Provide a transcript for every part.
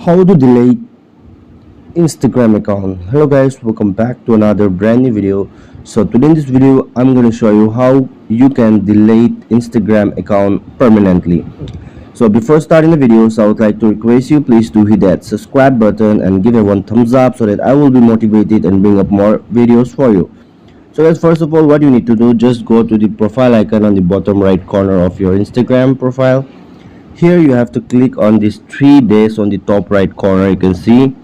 How to delete Instagram account. Hello guys, welcome back to another brand new video. So today in this video I'm going to show you how you can delete Instagram account permanently. So before starting the videos, I would like to request you please do hit that subscribe button and give it one thumbs up so that I will be motivated and bring up more videos for you. So guys, first of all, what you need to do, just go to the profile icon on the bottom right corner of your Instagram profile. Here you have to click on these three days on the top right corner, you can see,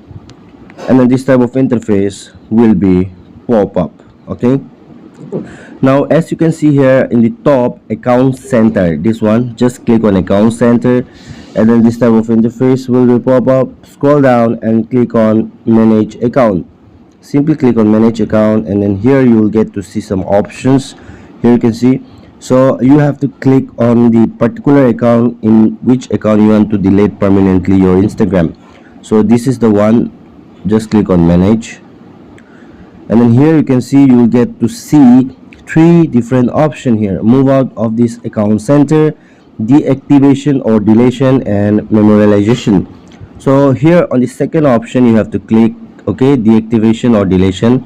and then this type of interface will be pop up. Okay, now as you can see here in the top, account center, this one, just click on account center, and then this type of interface will be pop up. Scroll down and click on manage account. Simply click on manage account, and then here you will get to see some options. Here you can see, so you have to click on the particular account, in which account you want to delete permanently your Instagram. So this is the one, just click on manage, and then here you can see you will get to see three different options here: move out of this account center, deactivation or deletion, and memorialization. So here on the second option you have to click okay, deactivation or deletion,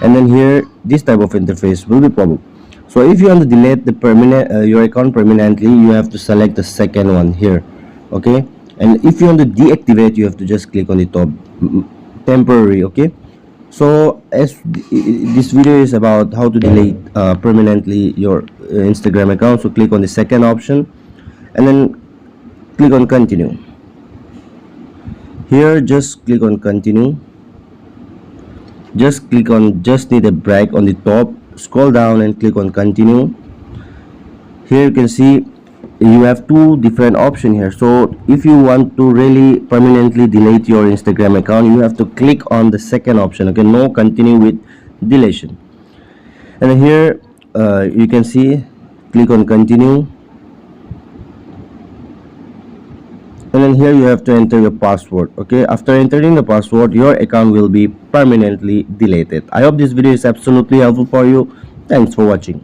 and then here this type of interface will be pop up. So if you want to delete the your account permanently, you have to select the second one here. Okay, and if you want to deactivate, you have to just click on the top, temporary. Okay, so as this video is about how to delete permanently your Instagram account, so click on the second option and then click on continue. Here just click on continue, just click on just need a break on the top, scroll down and click on continue. Here you can see you have two different options here. So if you want to really permanently delete your Instagram account, you have to click on the second option. Okay, no, continue with deletion, and then here you can see click on continue, and then here you have to enter your password. Okay, after entering the password, your account will be permanently deleted. I hope this video is absolutely helpful for you. Thanks for watching.